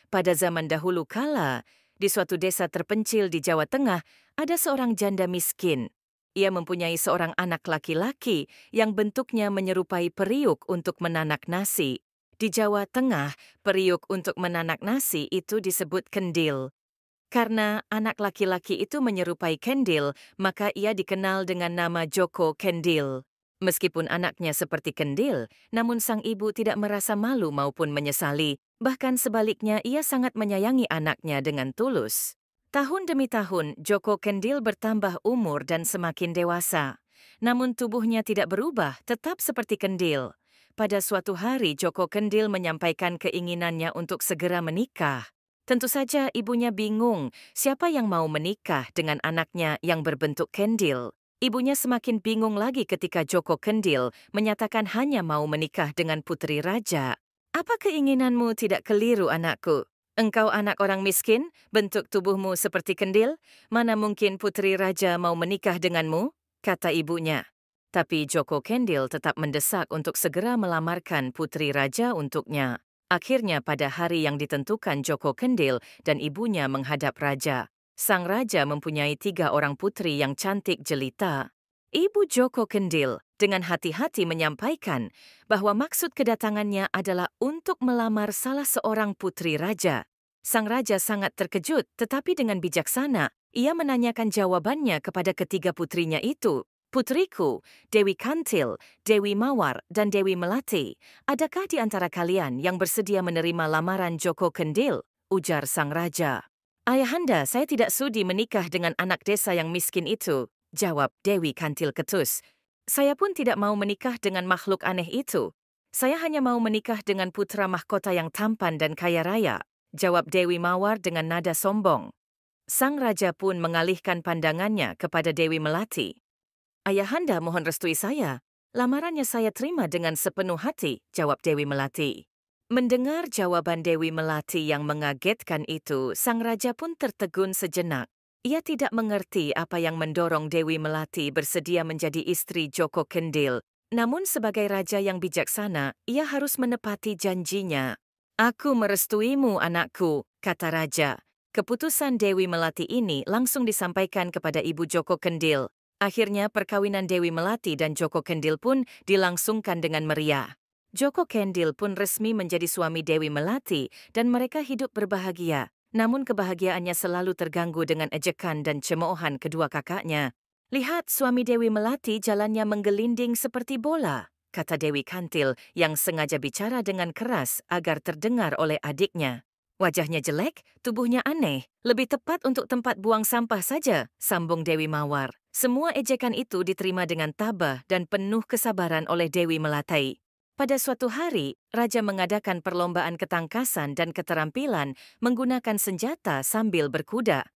Pada zaman dahulu kala, di suatu desa terpencil di Jawa Tengah, ada seorang janda miskin. Ia mempunyai seorang anak laki-laki yang bentuknya menyerupai periuk untuk menanak nasi. Di Jawa Tengah, periuk untuk menanak nasi itu disebut kendil. Karena anak laki-laki itu menyerupai kendil, maka ia dikenal dengan nama Joko Kendil. Meskipun anaknya seperti kendil, namun sang ibu tidak merasa malu maupun menyesali. Bahkan sebaliknya, ia sangat menyayangi anaknya dengan tulus. Tahun demi tahun, Joko Kendil bertambah umur dan semakin dewasa. Namun tubuhnya tidak berubah, tetap seperti kendil. Pada suatu hari, Joko Kendil menyampaikan keinginannya untuk segera menikah. Tentu saja ibunya bingung siapa yang mau menikah dengan anaknya yang berbentuk kendil. Ibunya semakin bingung lagi ketika Joko Kendil menyatakan hanya mau menikah dengan putri raja. Apa keinginanmu tidak keliru, anakku? Engkau anak orang miskin, bentuk tubuhmu seperti kendil, mana mungkin putri raja mau menikah denganmu? Kata ibunya. Tapi Joko Kendil tetap mendesak untuk segera melamarkan putri raja untuknya. Akhirnya pada hari yang ditentukan Joko Kendil dan ibunya menghadap raja. Sang raja mempunyai 3 orang putri yang cantik jelita. Ibu Joko Kendil dengan hati-hati menyampaikan bahwa maksud kedatangannya adalah untuk melamar salah seorang putri raja. Sang raja sangat terkejut, tetapi dengan bijaksana, ia menanyakan jawabannya kepada ketiga putrinya itu. Putriku, Dewi Kantil, Dewi Mawar, dan Dewi Melati, adakah di antara kalian yang bersedia menerima lamaran Joko Kendil? Ujar sang raja. Ayahanda, saya tidak sudi menikah dengan anak desa yang miskin itu, jawab Dewi Kantil ketus. Saya pun tidak mau menikah dengan makhluk aneh itu. Saya hanya mau menikah dengan putra mahkota yang tampan dan kaya raya, jawab Dewi Mawar dengan nada sombong. Sang raja pun mengalihkan pandangannya kepada Dewi Melati. Ayahanda mohon restui saya. Lamarannya saya terima dengan sepenuh hati, jawab Dewi Melati. Mendengar jawaban Dewi Melati yang mengagetkan itu, sang raja pun tertegun sejenak. Ia tidak mengerti apa yang mendorong Dewi Melati bersedia menjadi istri Joko Kendil. Namun sebagai raja yang bijaksana, ia harus menepati janjinya. Aku merestuimu, anakku, kata raja. Keputusan Dewi Melati ini langsung disampaikan kepada ibu Joko Kendil. Akhirnya perkawinan Dewi Melati dan Joko Kendil pun dilangsungkan dengan meriah. Joko Kendil pun resmi menjadi suami Dewi Melati dan mereka hidup berbahagia. Namun kebahagiaannya selalu terganggu dengan ejekan dan cemoohan kedua kakaknya. Lihat, suami Dewi Melati jalannya menggelinding seperti bola, kata Dewi Kantil yang sengaja bicara dengan keras agar terdengar oleh adiknya. Wajahnya jelek, tubuhnya aneh, lebih tepat untuk tempat buang sampah saja, sambung Dewi Mawar. Semua ejekan itu diterima dengan tabah dan penuh kesabaran oleh Dewi Melati. Pada suatu hari, raja mengadakan perlombaan ketangkasan dan keterampilan menggunakan senjata sambil berkuda.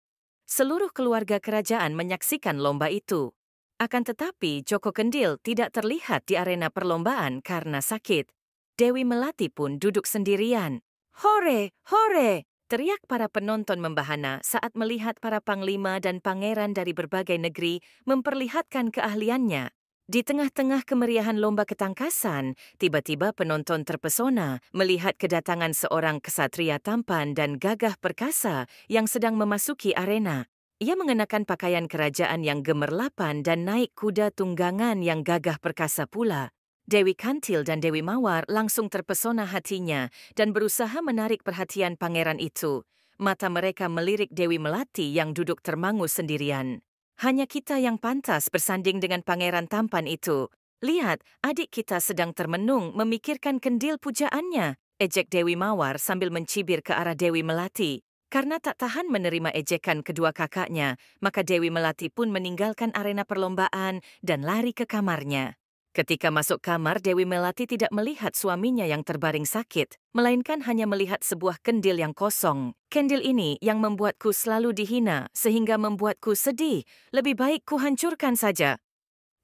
Seluruh keluarga kerajaan menyaksikan lomba itu. Akan tetapi, Joko Kendil tidak terlihat di arena perlombaan karena sakit. Dewi Melati pun duduk sendirian. Hore, hore! Teriak para penonton membahana saat melihat para panglima dan pangeran dari berbagai negeri memperlihatkan keahliannya. Di tengah-tengah kemeriahan lomba ketangkasan, tiba-tiba penonton terpesona melihat kedatangan seorang kesatria tampan dan gagah perkasa yang sedang memasuki arena. Ia mengenakan pakaian kerajaan yang gemerlapan dan naik kuda tunggangan yang gagah perkasa pula. Dewi Kantil dan Dewi Mawar langsung terpesona hatinya dan berusaha menarik perhatian pangeran itu. Mata mereka melirik Dewi Melati yang duduk termangu sendirian. Hanya kita yang pantas bersanding dengan pangeran tampan itu. Lihat, adik kita sedang termenung memikirkan kendil pujaannya, ejek Dewi Mawar sambil mencibir ke arah Dewi Melati. Karena tak tahan menerima ejekan kedua kakaknya, maka Dewi Melati pun meninggalkan arena perlombaan dan lari ke kamarnya. Ketika masuk kamar, Dewi Melati tidak melihat suaminya yang terbaring sakit, melainkan hanya melihat sebuah kendil yang kosong. Kendil ini yang membuatku selalu dihina, sehingga membuatku sedih. Lebih baik ku hancurkan saja.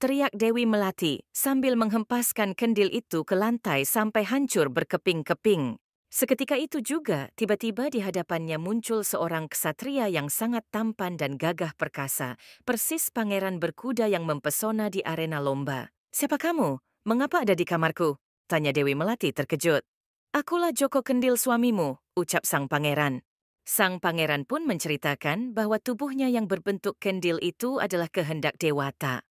Teriak Dewi Melati sambil menghempaskan kendil itu ke lantai sampai hancur berkeping-keping. Seketika itu juga, tiba-tiba di hadapannya muncul seorang ksatria yang sangat tampan dan gagah perkasa, persis pangeran berkuda yang mempesona di arena lomba. Siapa kamu? Mengapa ada di kamarku? Tanya Dewi Melati terkejut. Akulah Joko Kendil suamimu, ucap sang pangeran. Sang pangeran pun menceritakan bahwa tubuhnya yang berbentuk kendil itu adalah kehendak dewata.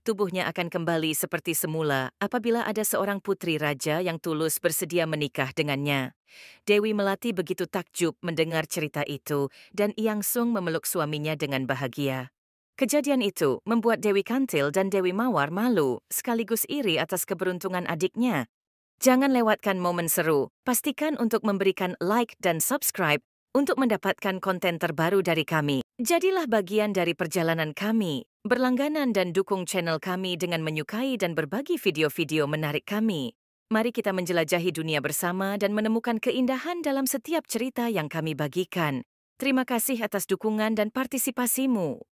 Tubuhnya akan kembali seperti semula apabila ada seorang putri raja yang tulus bersedia menikah dengannya. Dewi Melati begitu takjub mendengar cerita itu dan Iangsung memeluk suaminya dengan bahagia. Kejadian itu membuat Dewi Kantil dan Dewi Mawar malu sekaligus iri atas keberuntungan adiknya. Jangan lewatkan momen seru. Pastikan untuk memberikan like dan subscribe untuk mendapatkan konten terbaru dari kami. Jadilah bagian dari perjalanan kami. Berlangganan dan dukung channel kami dengan menyukai dan berbagi video-video menarik kami. Mari kita menjelajahi dunia bersama dan menemukan keindahan dalam setiap cerita yang kami bagikan. Terima kasih atas dukungan dan partisipasimu.